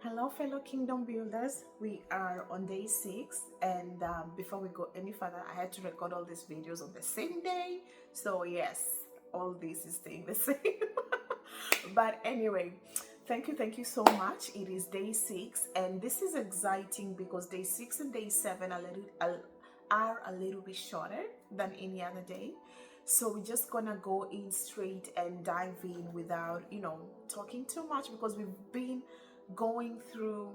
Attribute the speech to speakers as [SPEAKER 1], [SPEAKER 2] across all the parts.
[SPEAKER 1] Hello, fellow kingdom builders. We are on day 6, and before we go any further, I had to record all these videos on the same day. So, yes, all this is staying the same. But anyway, thank you so much. It is day 6, and this is exciting because day 6 and day 7 are a little bit shorter than any other day. So we're just gonna go in straight and dive in without, talking too much, because we've been going through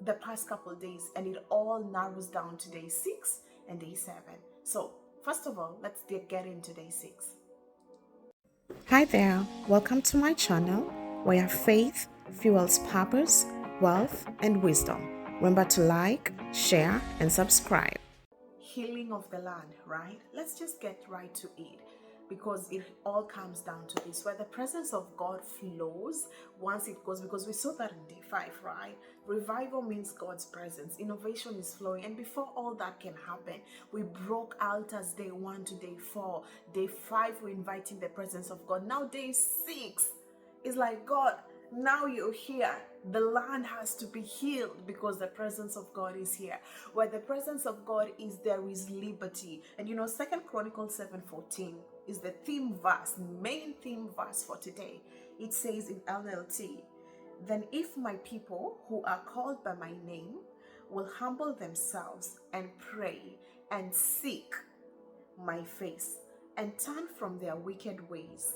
[SPEAKER 1] the past couple of days and it all narrows down to day 6 and day 7. So first of all, let's get into day 6. Hi there, welcome to my channel where faith fuels purpose, wealth, and wisdom. Remember to like, share, and subscribe. Healing of the land, right? Let's just get right to it, because it all comes down to this, where the presence of God flows once it goes, because we saw that in day 5, right? Revival means God's presence, innovation is flowing, and before all that can happen, we broke altars day 1 to day 4. Day 5, we're inviting the presence of God. Now day 6 is like, God, now you're here. The land has to be healed because the presence of God is here. Where the presence of God is, there is liberty. And Second Chronicles 7:14 is the theme verse, main theme verse for today. It says in NLT, "Then if my people who are called by my name will humble themselves and pray and seek my face and turn from their wicked ways,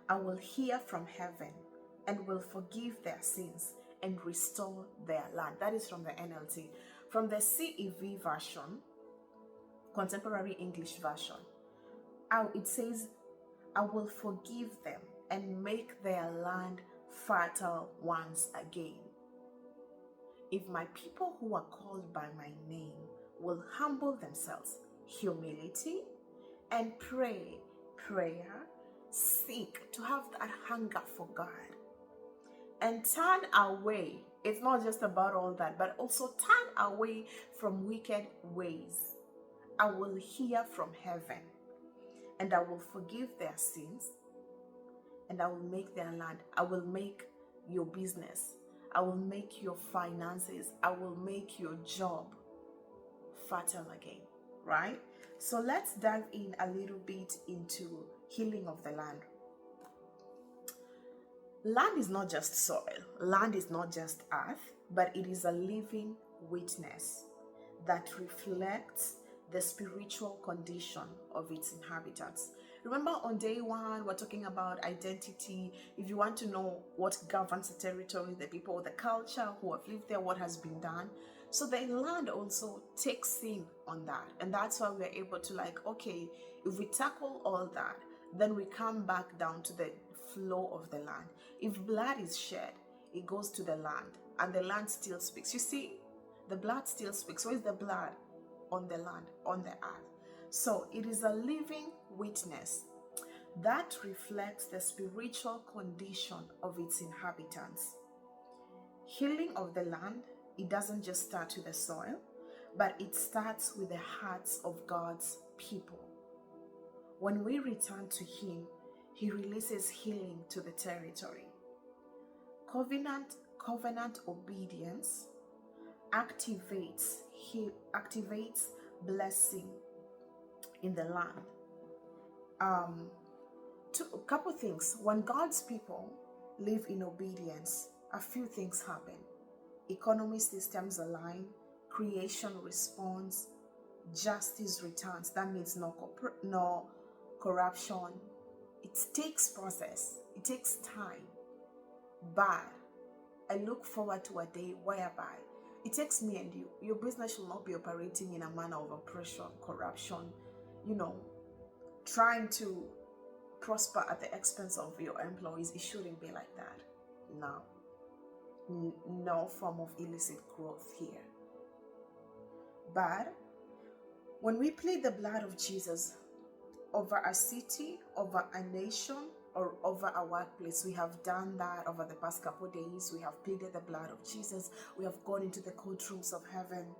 [SPEAKER 1] I will hear from heaven and will forgive their sins and restore their land." That is from the NLT. From the CEV version, Contemporary English Version, it says, "I will forgive them and make their land fertile once again. If my people who are called by my name will humble themselves," humility, "and prayer, seek," to have that hunger for God, "and turn away." It's not just about all that, but also turn away from wicked ways, I will hear from heaven and I will forgive their sins and I will make their land. I will make your business. I will make your finances. I will make your job fertile again, right? So let's dive in a little bit into healing of the land. Land is not just soil. Land is not just earth, but it is a living witness that reflects the spiritual condition of its inhabitants. Remember, on day 1, we're talking about identity. If you want to know what governs the territory, the people, the culture, who have lived there, what has been done. So the land also takes in on that. And that's why we're able to, okay, if we tackle all that, then we come back down to the flow of the land. If blood is shed, it goes to the land, and the land still speaks. You see, the blood still speaks. So is the blood on the land, on the earth. So it is a living witness that reflects the spiritual condition of its inhabitants. Healing of the land, it doesn't just start with the soil, but it starts with the hearts of God's people. When we return to Him, He releases healing to the territory. Covenant obedience activates blessing in the land. A couple things. When God's people live in obedience, a few things happen. Economy systems align, creation responds, justice returns. That means no corruption. It takes process, it takes time, but I look forward to a day whereby it takes me and you. Your business should not be operating in a manner of oppression, corruption, trying to prosper at the expense of your employees. It shouldn't be like that. No form of illicit growth here. But when we plead the blood of Jesus over a city, over a nation, or over a workplace, we have done that over the past couple of days. We have pleaded the blood of Jesus. We have gone into the courtrooms of heaven.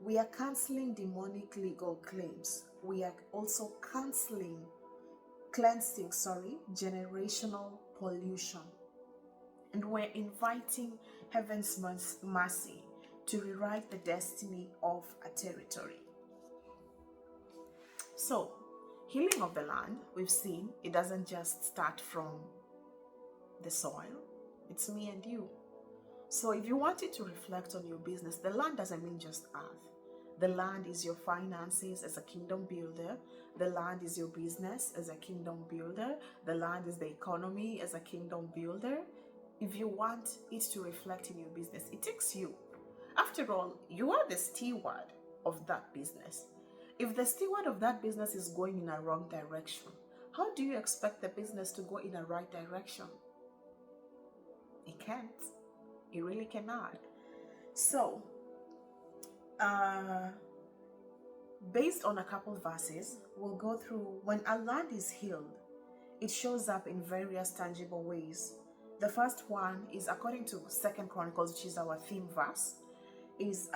[SPEAKER 1] We are canceling demonic legal claims. We are also cleansing generational pollution. And we're inviting heaven's mercy to rewrite the destiny of a territory. So, healing of the land, we've seen, it doesn't just start from the soil. It's me and you. So if you wanted to reflect on your business, the land doesn't mean just earth. The land is your finances as a kingdom builder. The land is your business as a kingdom builder. The land is the economy as a kingdom builder. If you want it to reflect in your business, it takes you. After all, you are the steward of that business. If the steward of that business is going in a wrong direction, how do you expect the business to go in a right direction? It can't. It really cannot. So, based on a couple verses, we'll go through when a land is healed, it shows up in various tangible ways. The first one is according to 2 Chronicles, which is our theme verse, is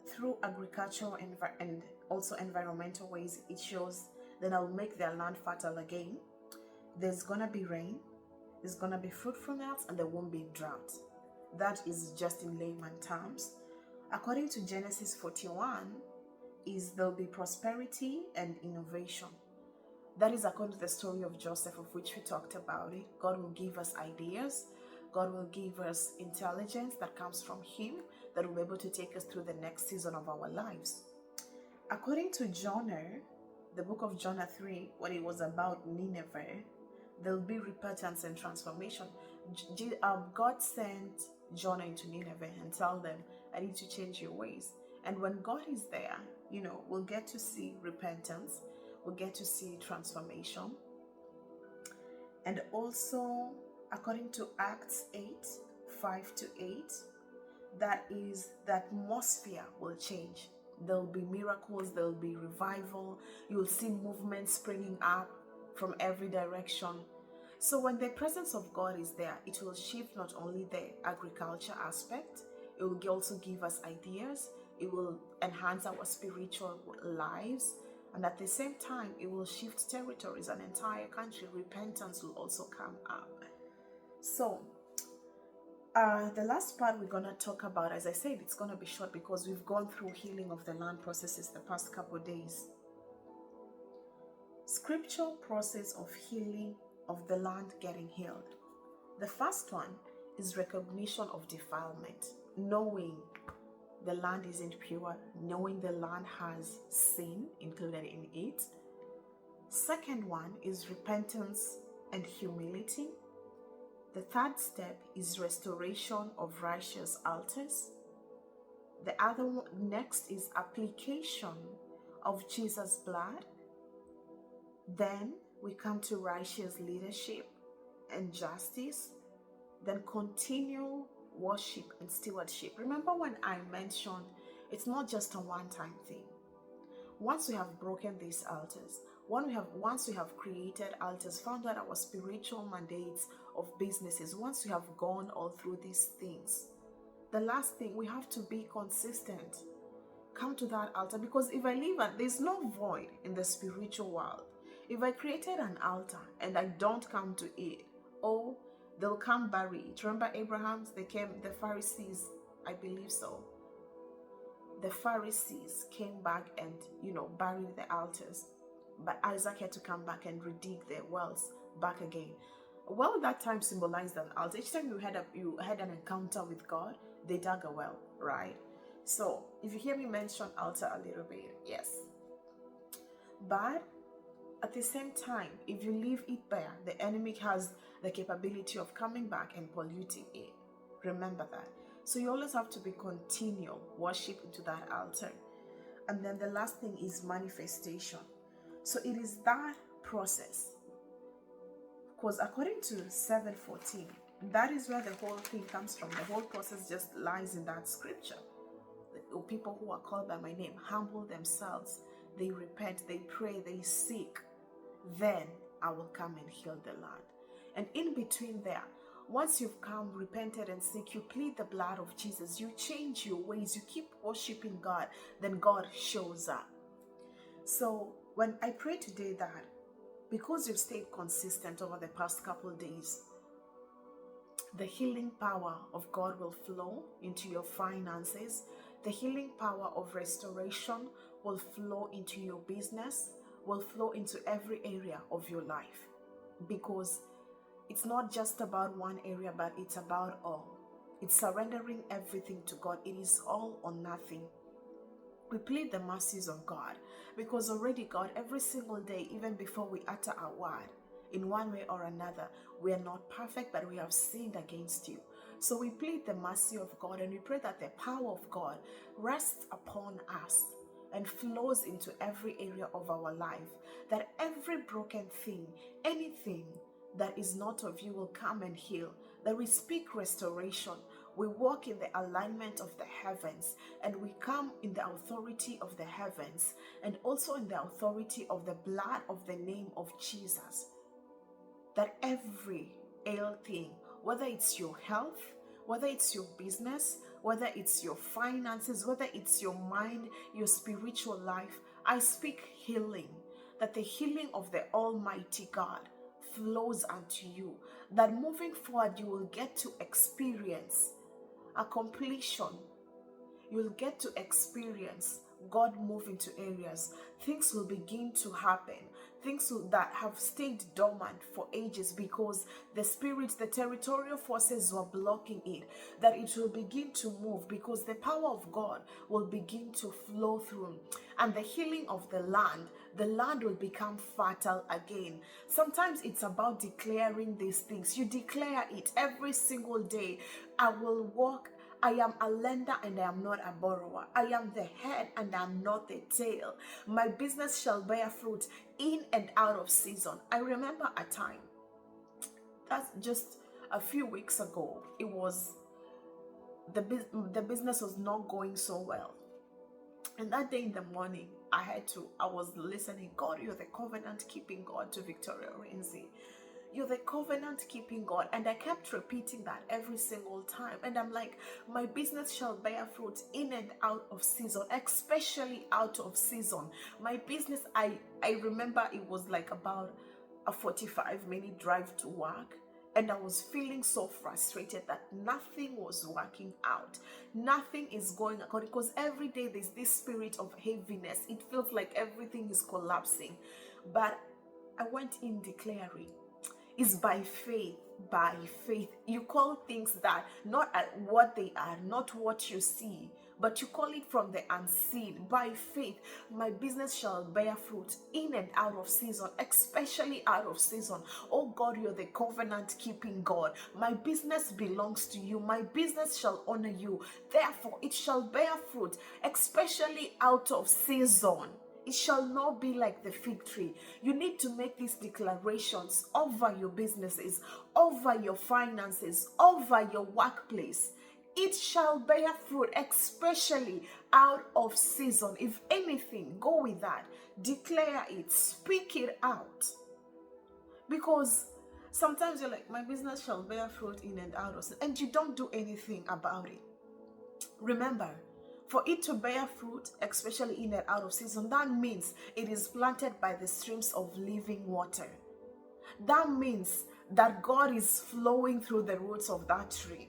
[SPEAKER 1] through agricultural and also environmental ways. It shows that I'll make their land fertile again. There's gonna be rain, there's gonna be fruitfulness, and there won't be drought. That is just in layman terms. According to Genesis 41, is there'll be prosperity and innovation. That is according to the story of Joseph, of which we talked about it. God will give us ideas. God will give us intelligence that comes from Him that will be able to take us through the next season of our lives. According to Jonah, the book of Jonah 3, when it was about Nineveh, there'll be repentance and transformation. God sent Jonah into Nineveh and tell them, I need to change your ways. And when God is there, we'll get to see repentance. We'll get to see transformation. And also, according to Acts 8:5-8, that is, the atmosphere will change. There'll be miracles, there'll be revival. You'll see movement springing up from every direction. So when the presence of God is there, it will shift not only the agriculture aspect, it will also give us ideas, it will enhance our spiritual lives, and at the same time, it will shift territories, an entire country. Repentance will also come up. So, the last part we're going to talk about, as I said, it's going to be short because we've gone through healing of the land processes the past couple of days. Scriptural process of healing of the land getting healed. The first one is recognition of defilement, knowing the land isn't pure, knowing the land has sin included in it. Second one is repentance and humility. The third step is restoration of righteous altars. The other one next is application of Jesus' blood. Then we come to righteous leadership and justice. Then continual worship and stewardship. Remember when I mentioned it's not just a one-time thing. Once we have broken these altars, once we have created altars, found out our spiritual mandates of businesses, once we have gone all through these things, the last thing, we have to be consistent. Come to that altar, because if I leave it, there's no void in the spiritual world. If I created an altar and I don't come to it, they'll come bury it. Remember Abraham, the Pharisees, I believe so. The Pharisees came back and, buried the altars. But Isaac had to come back and redig their wells back again. Well, that time symbolized an altar. Each time you had an encounter with God, they dug a well, right? So, if you hear me mention altar a little bit, yes. But at the same time, if you leave it bare, the enemy has the capability of coming back and polluting it. Remember that. So you always have to be continual worship into that altar. And then the last thing is manifestation. So it is that process. Because according to 7:14, that is where the whole thing comes from. The whole process just lies in that scripture. The people who are called by my name humble themselves. They repent, they pray, they seek. Then I will come and heal the land. And in between there, once you've come, repented and seek, you plead the blood of Jesus, you change your ways, you keep worshiping God, then God shows up. So when I pray today that because you've stayed consistent over the past couple of days, The healing power of God will flow into your finances. The healing power of restoration will flow into your business, will flow into every area of your life. Because it's not just about one area, but it's about all. It's surrendering everything to God. It is all or nothing. We plead the mercies of God, because already, God, every single day, even before we utter our word, in one way or another, we are not perfect, but we have sinned against you. So we plead the mercy of God, and we pray that the power of God rests upon us and flows into every area of our life, that every broken thing, anything that is not of you, will come and heal, that we speak restoration. We walk in the alignment of the heavens, and we come in the authority of the heavens, and also in the authority of the blood of the name of Jesus. That every ill thing, whether it's your health, whether it's your business, whether it's your finances, whether it's your mind, your spiritual life, I speak healing. That the healing of the Almighty God flows unto you. That moving forward, you will get to experience a completion. You'll get to experience God move into areas. Things will begin to happen. Things that have stayed dormant for ages because the spirits, the territorial forces were blocking it. That it will begin to move because the power of God will begin to flow through. And the healing of the land will become fertile again. Sometimes it's about declaring these things. You declare it every single day. I will walk. I am a lender and I am not a borrower. I am the head and I am not the tail. My business shall bear fruit in and out of season. I remember a time, that's just a few weeks ago, it was the business was not going so well. And that day in the morning, I was listening. God, you're the covenant keeping God, to Victoria Renzi. You're the covenant keeping God. And I kept repeating that every single time. And I'm like, my business shall bear fruit in and out of season, especially out of season. My business, I remember it was like about a 45-minute drive to work. And I was feeling so frustrated that nothing was working out. Nothing is going according, because every day there's this spirit of heaviness. It feels like everything is collapsing. But I went in declaring, it's by faith, by faith. You call things that not at what they are, not what you see, but you call it from the unseen. By faith, my business shall bear fruit in and out of season, especially out of season. Oh God, you're the covenant keeping God. My business belongs to you. My business shall honor you. Therefore, it shall bear fruit, especially out of season. It shall not be like the fig tree. You need to make these declarations over your businesses, over your finances, over your workplace. It shall bear fruit, especially out of season. If anything, go with that. Declare it. Speak it out. Because sometimes you're like, my business shall bear fruit in and out of season, and you don't do anything about it. Remember, for it to bear fruit, especially in and out of season, that means it is planted by the streams of living water. That means that God is flowing through the roots of that tree.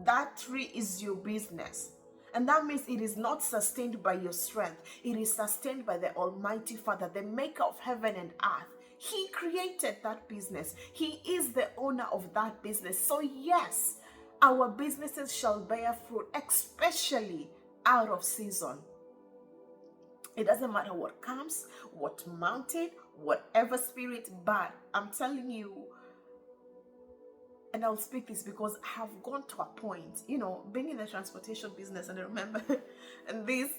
[SPEAKER 1] That tree is your business. And that means it is not sustained by your strength. It is sustained by the Almighty Father, the maker of heaven and earth. He created that business. He is the owner of that business. So yes, our businesses shall bear fruit, especially out of season. It doesn't matter what comes, what mountain, whatever spirit, but I'm telling you, and I'll speak this because I have gone to a point, being in the transportation business, and I remember, and this,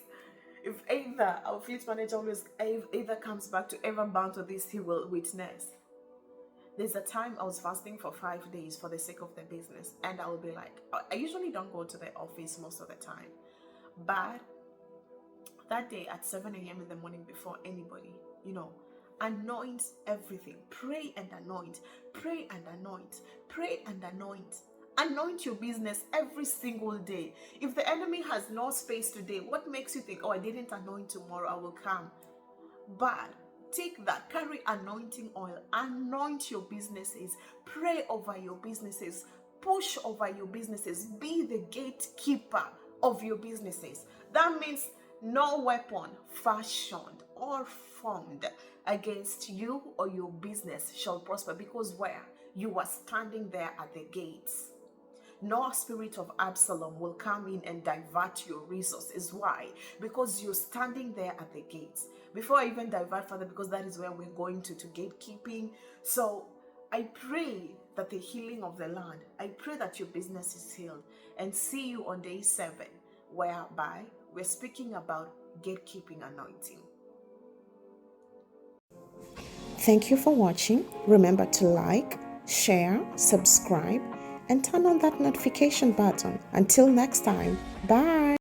[SPEAKER 1] if either our fleet manager always either comes back to ever bound to this, he will witness. There's a time I was fasting for 5 days for the sake of the business, and I will be like, I usually don't go to the office most of the time, but that day at 7 a.m. in the morning, before anybody, anoint everything. Pray and anoint. Pray and anoint. Pray and anoint. Anoint your business every single day. If the enemy has no space today, what makes you think, I didn't anoint tomorrow, I will come? But take that, carry anointing oil, anoint your businesses, pray over your businesses, push over your businesses. Be the gatekeeper of your businesses. That means no weapon fashioned or formed against you or your business shall prosper, because where? You are standing there at the gates. No spirit of Absalom will come in and divert your resources. Why? Because you're standing there at the gates. Before I even divert further, because that is where we're going to gatekeeping. So I pray that the healing of the land, I pray that your business is healed, and see you on day 7, whereby we're speaking about gatekeeping anointing. Thank you for watching. Remember to like, share, subscribe, and turn on that notification button. Until next time, bye.